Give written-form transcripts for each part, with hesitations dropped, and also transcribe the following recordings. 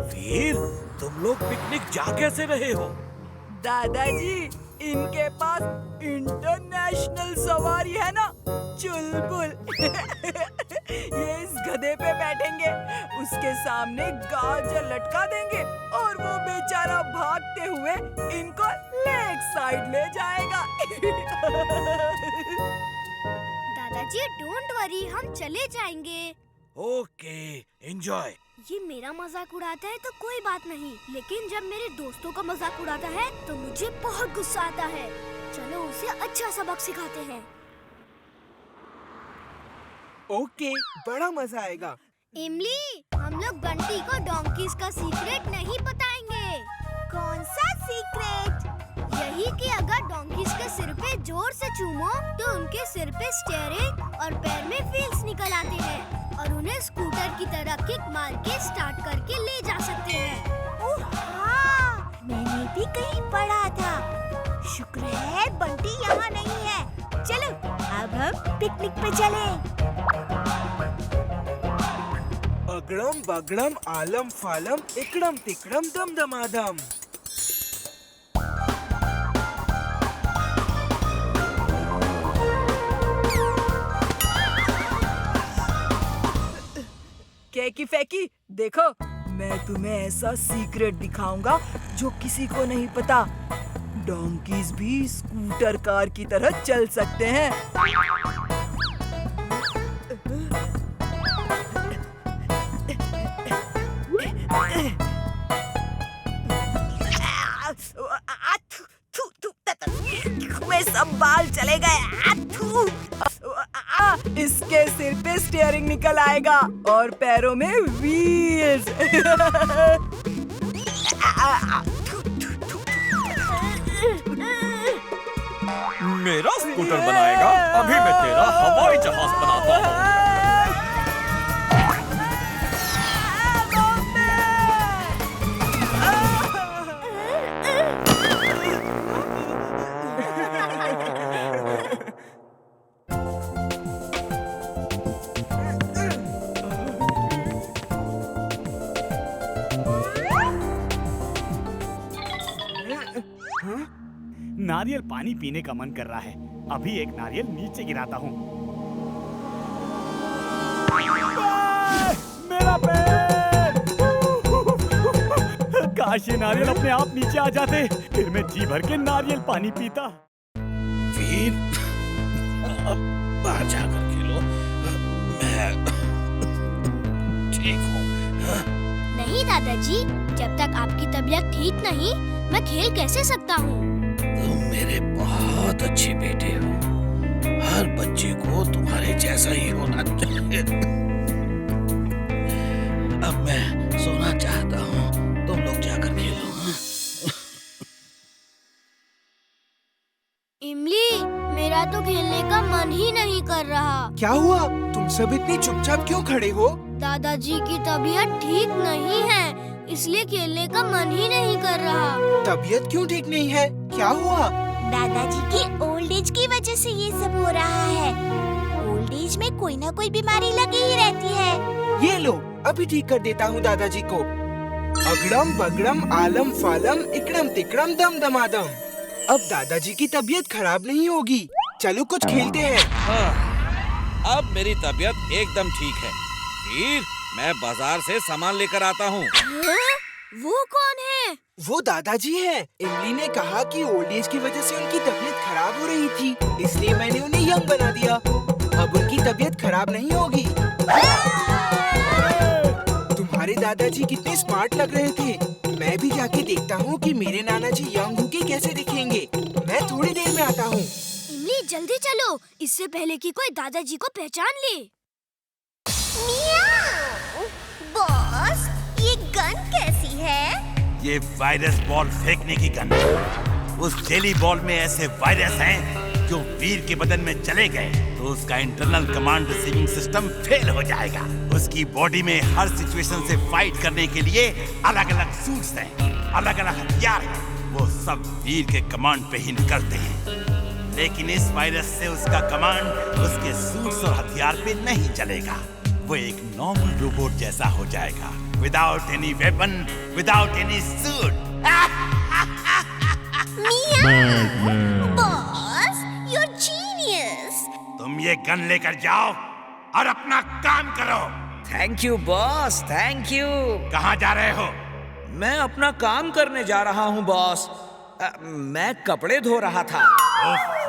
वीर, तुम लोग पिकनिक जा कैसे रहे हो? दादाजी, इनके पास इंटरनेशनल सवारी है ना, चुलबुल। ये इस गधे पे बैठेंगे, उसके सामने गाजर लटका देंगे और वो बेचारा भागते हुए इनको लेक साइड ले जाएगा। दादाजी डोंट वरी, हम चले जाएंगे। Okay, enjoy. ये मेरा मजाक उड़ाता है तो कोई बात नहीं, लेकिन जब मेरे दोस्तों का मजाक उड़ाता है तो मुझे बहुत गुस्सा आता है। चलो उसे अच्छा सबक सिखाते हैं। ओके, बड़ा मजा आएगा। इमली, हम लोग बंटी को डोंकीज का सीक्रेट नहीं बताएंगे। कौन सा सीक्रेट? यही कि अगर डोंकीज के सिर पे जोर से चूमो तो उनके सिर पे स्टीयरिंग और पैर में व्हील्स निकल आते हैं और उन्हें स्कूटर की तरह किक मार के स्टार्ट करके ले जा सकते हैं। ओह हाँ, मैंने भी कहीं पढ़ा था। शुक्र है बंटी यहाँ नहीं है। चलो अब हम पिकनिक पे चलें। अगड़म बगड़म आलम फालम इकड़म तिकड़म दम दमादम। कैकी फैकी, देखो मैं तुम्हें ऐसा सीक्रेट दिखाऊंगा जो किसी को नहीं पता। डोंकीज भी स्कूटर कार की तरह चल सकते हैं। मैं सब बाल चले गए। इसके सिर पे स्टीयरिंग निकल आएगा और पैरों में व्हील्स। मेरा स्कूटर बनाएगा? अभी मैं तेरा हवाई जहाज बनाता हूँ। नारियल पानी पीने का मन कर रहा है। अभी एक नारियल नीचे गिराता हूँ। मेरा पैर! काश ये नारियल अपने आप नीचे आ जाते, फिर मैं जी भर के नारियल पानी पीता। वीर, बाहर जाकर खेलो, मैं ठीक हूँ। नहीं दादाजी, जब तक आपकी तबीयत ठीक नहीं, मैं खेल कैसे सकता हूँ? तुम मेरे बहुत अच्छे बेटे हो। हर बच्चे को तुम्हारे जैसा ही होना चाहिए। अब मैं सोना चाहता हूँ, तुम लोग जाकर खेलो। इमली, मेरा तो खेलने का मन ही नहीं कर रहा। क्या हुआ? तुम सब इतने चुपचाप क्यों खड़े हो? दादाजी की तबीयत ठीक नहीं है, इसलिए खेलने का मन ही नहीं कर रहा। तबीयत क्यों ठीक नहीं है? क्या हुआ? दादाजी की ओल्ड एज की वजह से ये सब हो रहा है। ओल्ड एज में कोई ना कोई बीमारी लगी ही रहती है। ये लो, अभी ठीक कर देता हूँ दादाजी को। अगड़म बगड़म आलम फालम इकड़म तिकड़म दम दमादम। अब दादाजी की तबीयत खराब नहीं होगी। चलो कुछ खेलते हैं। हाँ, अब मेरी तबीयत एकदम ठीक है। वीर, मैं बाजार से सामान लेकर आता हूँ। वो कौन है? वो दादाजी हैं। इमली ने कहा कि ओल्ड एज की वजह से उनकी तबीयत खराब हो रही थी, इसलिए मैंने उन्हें यंग बना दिया। अब उनकी तबीयत खराब नहीं होगी। तुम्हारे दादाजी कितने स्मार्ट लग रहे थे। मैं भी जाके देखता हूँ कि मेरे नाना जी यंग होके कैसे दिखेंगे। मैं थोड़ी देर में आता हूँ। इमली जल्दी चलो, इससे पहले कि कोई दादाजी को पहचान ले। बॉस, ये गन कैसी है? ये वायरस बॉल फेंकने की गन है। उस जेली बॉल में ऐसे वायरस हैं जो वीर के बदन में चले गए तो उसका internal command receiving system fail हो जाएगा। उसकी बॉडी में हर सिचुएशन से फाइट करने के लिए अलग अलग सूट्स हैं, अलग अलग हथियार हैं। वो सब वीर के कमांड पे ही निकलते हैं। लेकिन इस वायरस से उसका कमांड उसके सूट्स और हथियार पे नहीं चलेगा। वो एक नॉर्मल रोबोट जैसा हो जाएगा, without any weapon, without any suit. Boss, you are genius. तुम ये गन लेकर जाओ और अपना काम करो। Thank you boss, thank you. कहाँ जा रहे हो? मैं अपना काम करने जा रहा हूँ बॉस। मैं कपड़े धो रहा था।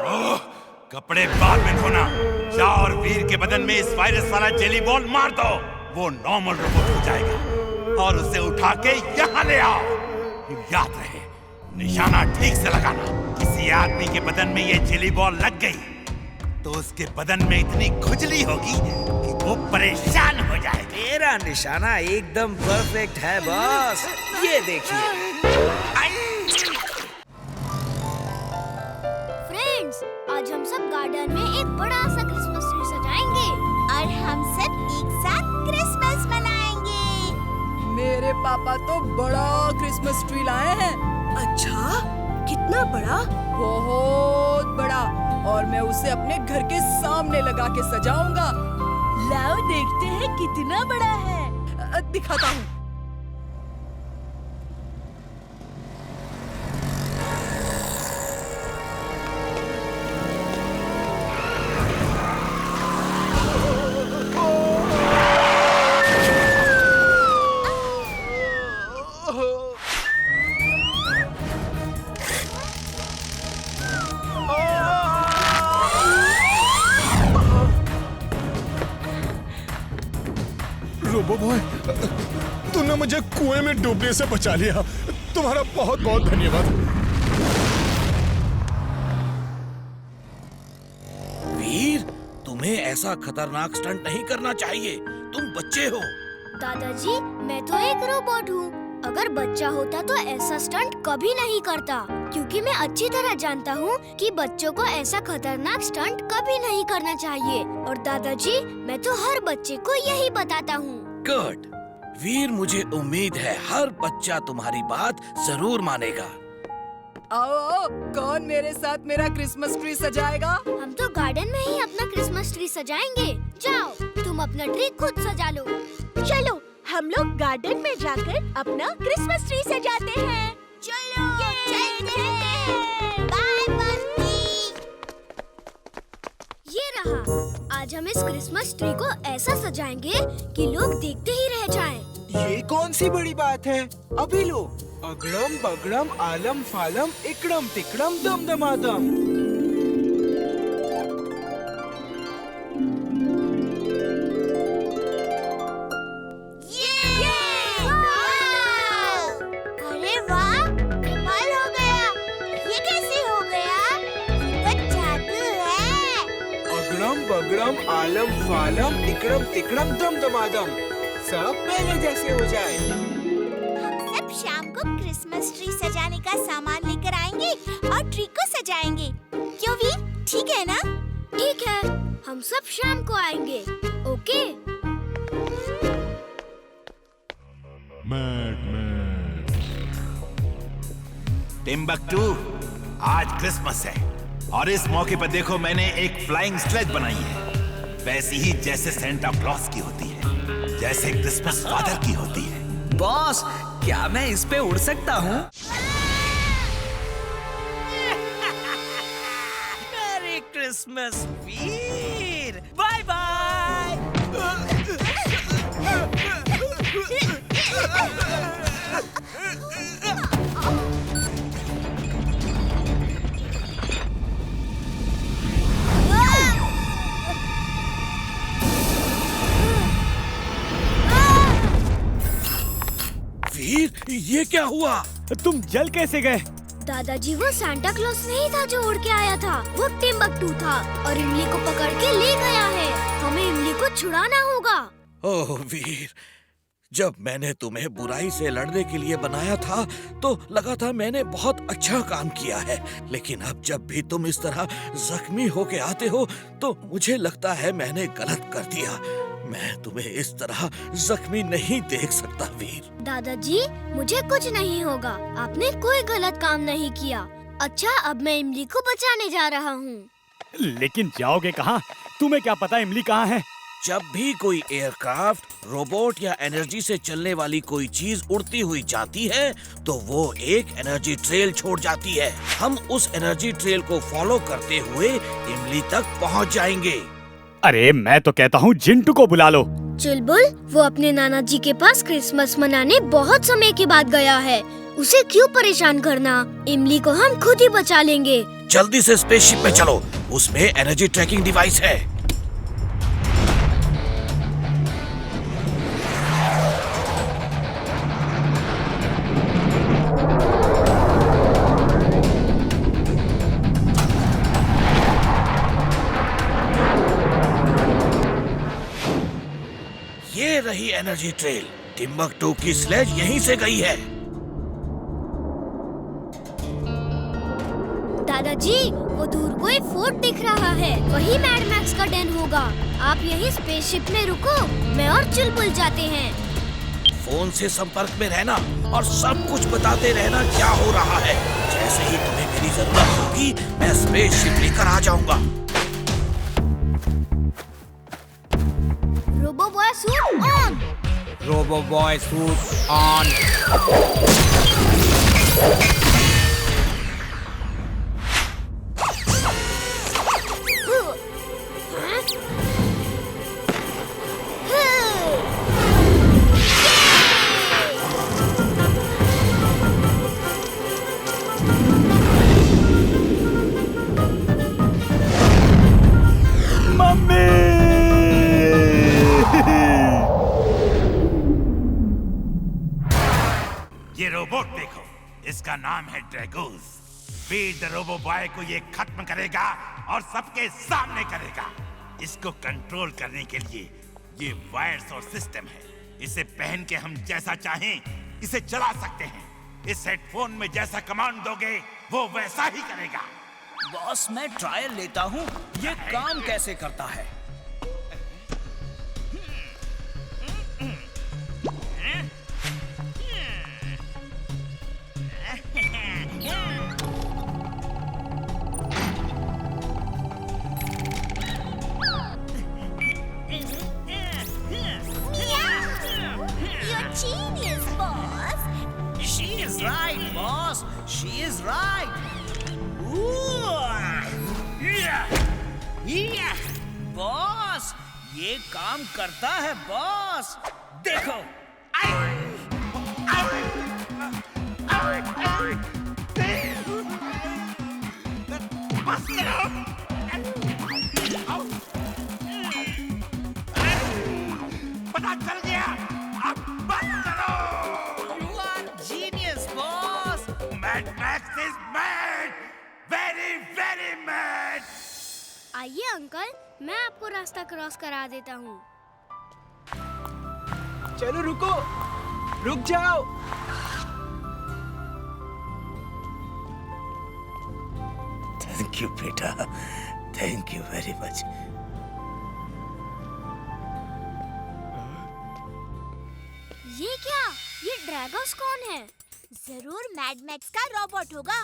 ओह, कपड़े बाद में धोना। जाओ और वीर के बदन में इस वायरस वाला जेली बॉल मार दो। वो नॉर्मल रोबोट हो जाएगा और उसे उठा के यहाँ ले आओ। याद रहे, निशाना ठीक से लगाना। किसी आदमी के बदन में ये जेली बॉल लग गई तो उसके बदन में इतनी खुजली होगी कि वो परेशान हो जाएगा। मेरा निशाना एकदम परफेक्ट है बॉस, ये देखिए। फ्रेंड्स, आज हम सब गार्डन में एक बड़ा सा क्रिसमस ट्री सजाएंगे और हम सब एक साथ क्रिसमस मनाएंगे। मेरे पापा तो बड़ा क्रिसमस ट्री लाए हैं। अच्छा, कितना बड़ा? बहुत बड़ा, और मैं उसे अपने घर के सामने लगा के सजाऊंगा। लाओ देखते हैं कितना बड़ा है। दिखाता हूँ। रोबो बॉय, तूने मुझे कुएं में डूबने से बचा लिया। तुम्हारा बहुत बहुत धन्यवाद। वीर, तुम्हें ऐसा खतरनाक स्टंट नहीं करना चाहिए। तुम बच्चे हो। दादाजी, मैं तो एक रोबोट हूँ। अगर बच्चा होता तो ऐसा स्टंट कभी नहीं करता, क्योंकि मैं अच्छी तरह जानता हूँ कि बच्चों को ऐसा खतरनाक स्टंट कभी नहीं करना चाहिए। और दादाजी, मैं तो हर बच्चे को यही बताता हूँ। गुड वीर, मुझे उम्मीद है हर बच्चा तुम्हारी बात जरूर मानेगा। आओ आओ, कौन मेरे साथ मेरा क्रिसमस ट्री सजाएगा? हम तो गार्डन में ही अपना क्रिसमस ट्री सजाएंगे। जाओ, तुम अपना ट्री खुद सजा लो। चलो, हम लोग गार्डन में जाकर अपना क्रिसमस ट्री सजाते हैं। चलो, चलते हैं। बाय बंटी। ये रहा। आज हम इस क्रिसमस ट्री को ऐसा सजाएंगे कि लोग देखते ही रह जाएं। ये कौन सी बड़ी बात है? अभी लो। अगड़म बगड़म आलम फालम इकड़म तिकड़म दम दमादम। अरे वाह, कमाल हो गया। ये कैसे हो गया? ये तो जादू है। अगड़म बगड़म आलम फालम इकड़म तिकड़म दम दमादम। सब पहले जैसे हो जाए। हम सब शाम को क्रिसमस ट्री सजाने का सामान लेकर आएंगे और ट्री को सजाएंगे। क्यों वीर, ठीक है ना? ठीक है, हम सब शाम को आएंगे। ओके? टिम्बकटू, आज क्रिसमस है और इस मौके पर देखो मैंने एक फ्लाइंग स्लेज बनाई है, वैसी ही जैसे सेंटा क्लॉस की होती है, जैसे क्रिसमस फादर की होती है। बॉस, क्या मैं इस पे उड़ सकता हूँ? मैरी क्रिसमस वीर, बाय बाय। वीर, ये क्या हुआ? तुम जल कैसे गए? दादाजी, वो सांता क्लॉस नहीं था जो उड़ के आया था, वो टिम्बकटू था और इमली को पकड़ के ले गया है। हमें इमली को छुड़ाना होगा। ओह वीर, जब मैंने तुम्हें बुराई से लड़ने के लिए बनाया था तो लगा था मैंने बहुत अच्छा काम किया है, लेकिन अब जब भी तुम इस तरह जख्मी होके आते हो तो मुझे लगता है मैंने गलत कर दिया। मैं तुम्हें इस तरह जख्मी नहीं देख सकता वीर। दादाजी, मुझे कुछ नहीं होगा, आपने कोई गलत काम नहीं किया। अच्छा, अब मैं इमली को बचाने जा रहा हूँ। लेकिन जाओगे कहाँ? तुम्हें क्या पता इमली कहाँ है? जब भी कोई एयरक्राफ्ट, रोबोट या एनर्जी से चलने वाली कोई चीज उड़ती हुई जाती है तो वो एक एनर्जी ट्रेल छोड़ जाती है। हम उस एनर्जी ट्रेल को फॉलो करते हुए इमली तक पहुंच जाएंगे। अरे मैं तो कहता हूँ जिंटू को बुला लो। चुलबुल, वो अपने नाना जी के पास क्रिसमस मनाने बहुत समय के बाद गया है। उसे क्यों परेशान करना? इमली को हम खुद ही बचा लेंगे। जल्दी से स्पेसशिप में चलो, उसमें एनर्जी ट्रैकिंग डिवाइस है। ये रही एनर्जी ट्रेल। टिम्बकटू की स्लेज यहीं से गई है। दादाजी, वो दूर कोई फोर्ट दिख रहा है। वही मैड मैक्स का डैन होगा। आप यही स्पेसशिप में रुको, मैं और चुलबुल जाते हैं। फोन से संपर्क में रहना और सब कुछ बताते रहना क्या हो रहा है। जैसे ही तुम्हें मेरी जरूरत होगी मैं स्पेसशिप लेकर आ जाऊंगा। Robo boy suit on. Robo boy suit on. ये रोबोट देखो, इसका नाम है Dragos. Veer the robo boy को ये खत्म करेगा और सबके सामने करेगा। इसको कंट्रोल करने के लिए ये वायर्स और सिस्टम है। इसे पहन के हम जैसा चाहें इसे चला सकते हैं। इस हेडफोन में जैसा कमांड दोगे वो वैसा ही करेगा। बॉस, मैं ट्रायल लेता हूँ, ये काम कैसे करता है। You're genius, boss. She is right, boss. She is right. Boss, ये काम करता है बॉस। देखो। पता चल गया, अब बस करो। You are genius, boss. Mad Max is mad, very very mad. आइए अंकल, मैं आपको रास्ता क्रॉस करा देता हूँ। चलो रुको, रुक जाओ। थैंक यू बेटा, थैंक यू वेरी मच। ये क्या? ये ड्रैगोस कौन है? जरूर मैड मैक्स का रोबोट होगा।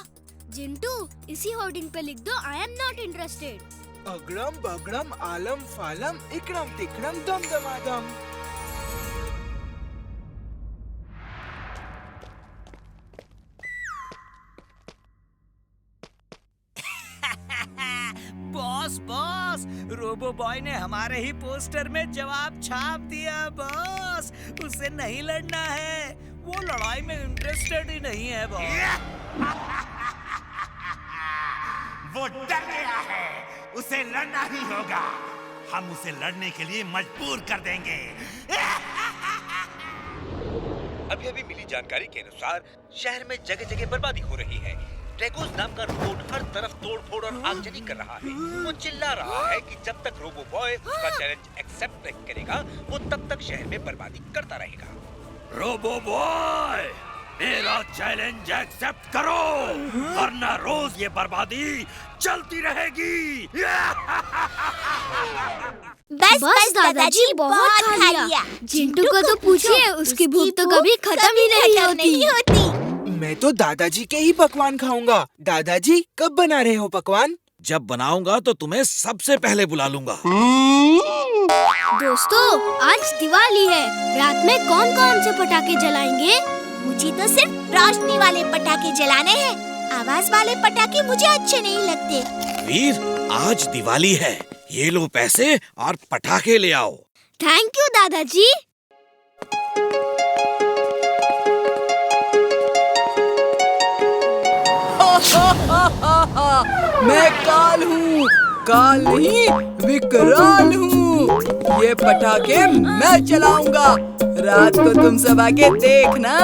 जिंटू, इसी होर्डिंग पे लिख दो आई एम नॉट इंटरेस्टेड। अगड़म बगड़म आलम फालम इकड़म तिकड़म दम दमादम। बॉस बॉस, रोबो बॉय ने हमारे ही पोस्टर में जवाब छाप दिया बॉस। उसे नहीं लड़ना है, वो लड़ाई में इंटरेस्टेड ही नहीं है बॉस। वो डर गया है, उसे लड़ना ही होगा। हम उसे लड़ने के लिए मजबूर कर देंगे। अभी अभी मिली जानकारी के अनुसार शहर में जगह जगह बर्बादी हो रही है। ड्रैगोस नाम का रोबोट हर तरफ तोड़-फोड़ और आगजनी कर रहा है। वो चिल्ला रहा है कि जब तक रोबो बॉय उसका चैलेंज एक्सेप्ट नहीं करेगा, वो तब तक शहर में बर्बादी करता रहेगा। रोबो बॉय, मेरा चैलेंज एक्सेप्ट करो, वरना रोज ये बर्बादी चलती रहेगी। बस दादाजी, बहुत खा लिया। जिंटू को तो पूछिए, उसकी भूख तो कभी खत्म ही नहीं होती। मैं तो दादाजी के ही पकवान खाऊंगा। दादाजी, कब बना रहे हो पकवान? जब बनाऊंगा तो तुम्हें सबसे पहले बुला लूंगा। दोस्तों, आज दिवाली है। रात में कौन कौन से पटाखे जलाएंगे? मुझे तो सिर्फ रोशनी वाले पटाखे जलाने हैं। आवाज वाले पटाखे मुझे अच्छे नहीं लगते। वीर, आज दिवाली है। ये लो पैसे और पटाखे ले आओ। थैंक यू दादाजी। मैं काल हूँ, काल नहीं विकराल हूँ। ये पटाखे मैं चलाऊंगा। रात को तुम सब आके देखना।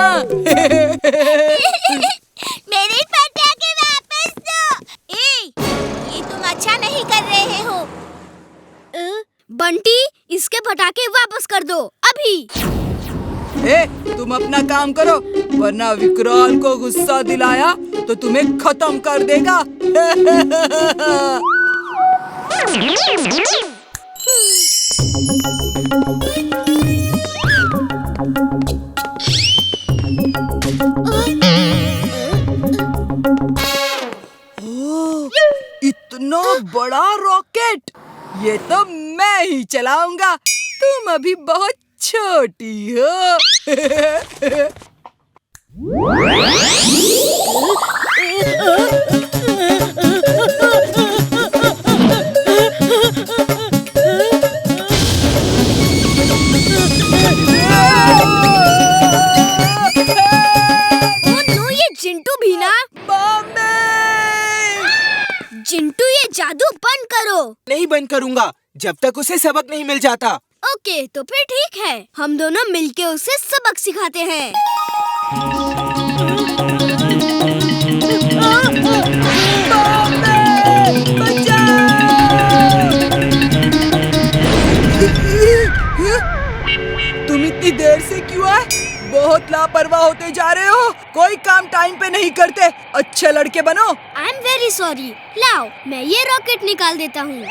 मेरे पटाखे वापस दो। ये तुम अच्छा नहीं कर रहे हो। बंटी, इसके पटाखे वापस कर दो अभी। तुम अपना काम करो, वरना विकराल को गुस्सा दिलाया तो तुम्हें खत्म कर देगा। ओह, इतना बड़ा रॉकेट! ये तो मैं ही चलाऊंगा। तुम अभी बहुत छोटी हो। ये चिंटू भी ना। चिंटू, ये जादू बंद करो। नहीं बंद करूँगा जब तक उसे सबक नहीं मिल जाता। ओके, तो फिर ठीक है। हम दोनों मिलके उसे सबक सिखाते हैं। तुम इतनी देर से क्यों आए? बहुत लापरवाह होते जा रहे हो। कोई काम टाइम पे नहीं करते। अच्छे लड़के बनो। I am very sorry. लाओ, मैं ये रॉकेट निकाल देता हूँ।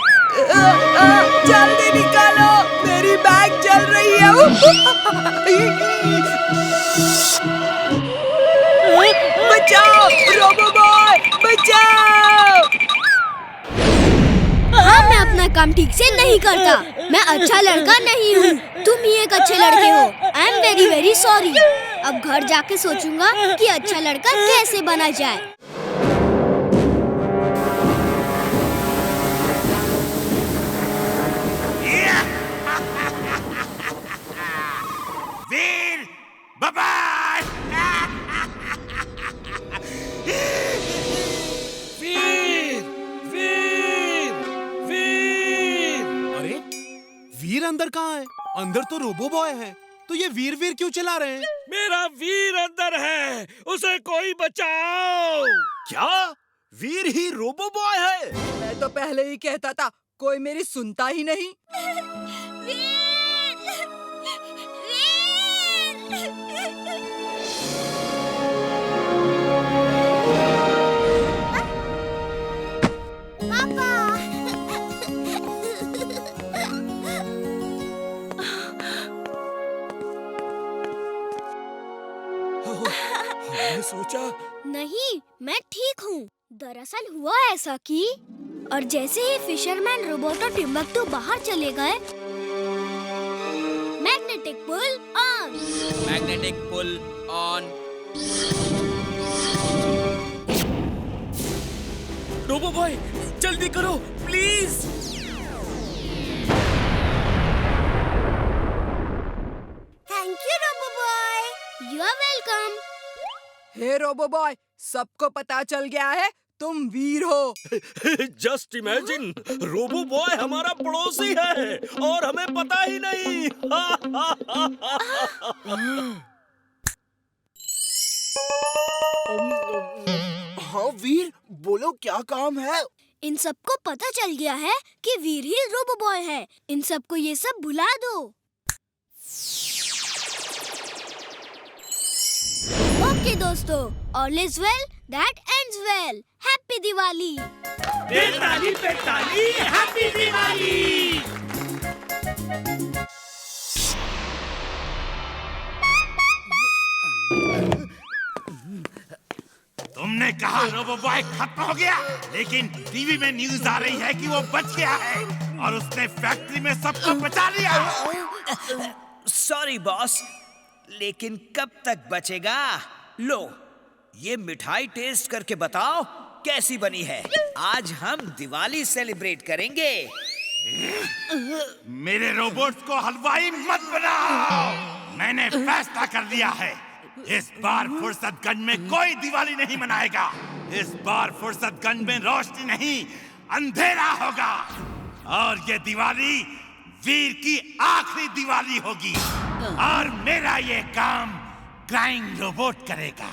जल्दी निकालो, मेरी बैग जल रही है। बचाओ, रोबो बॉय, बचाओ। हाँ, मैं अपना काम ठीक से नहीं करता। मैं अच्छा लड़का नहीं हूँ। तुम ही एक अच्छे लड़के हो। I am very very sorry. अब घर जाके सोचूंगा कि अच्छा लड़का कैसे बना जाए। वीर, बाय। वीर, वीर, वीर। अरे वीर अंदर कहाँ है? अंदर तो रोबो बॉय है। तो ये वीर वीर क्यों चिल्ला रहे हैं? मेरा वीर अंदर है, उसे कोई बचाओ। क्या वीर ही रोबो बॉय है? मैं तो पहले ही कहता था, कोई मेरी सुनता ही नहीं। मैंने सोचा। नहीं, मैं ठीक हूँ। दरअसल हुआ ऐसा कि और जैसे ही फिशरमैन रोबोट और टिम्बकटू बाहर चले गए, magnetic pull on. Magnetic pull on. Robo boy, जल्दी करो please. Thank you robo boy. You are welcome. Hey robo boy, सबको पता चल गया है तुम वीर हो। जस्ट इमेजिन, रोबो बॉय हमारा पड़ोसी है और हमें पता ही नहीं। हाँ वीर, बोलो क्या काम है? इन सबको पता चल गया है कि वीर ही रोबो बॉय है। इन सबको ये सब भुला दो। ओके दोस्तों, all is well that ends well. Happy Diwali. ताली पे ताली, हैप्पी दिवाली। तुमने तुमने कहा रोबो बॉय खत्म हो गया, लेकिन टीवी में न्यूज आ रही है कि वो बच गया है और उसने फैक्ट्री में सबको बचा लिया। सॉरी बॉस, लेकिन कब तक बचेगा? लो, ये मिठाई टेस्ट करके बताओ कैसी बनी है। आज हम दिवाली सेलिब्रेट करेंगे। मेरे रोबोट्स को हलवाई मत बनाओ। मैंने फैसला कर लिया है, इस बार फुर्सतगंज में कोई दिवाली नहीं मनाएगा। इस बार फुर्सतगंज में रोशनी नहीं, अंधेरा होगा। और ये दिवाली वीर की आखिरी दिवाली होगी और मेरा ये काम क्राइंग रोबोट करेगा।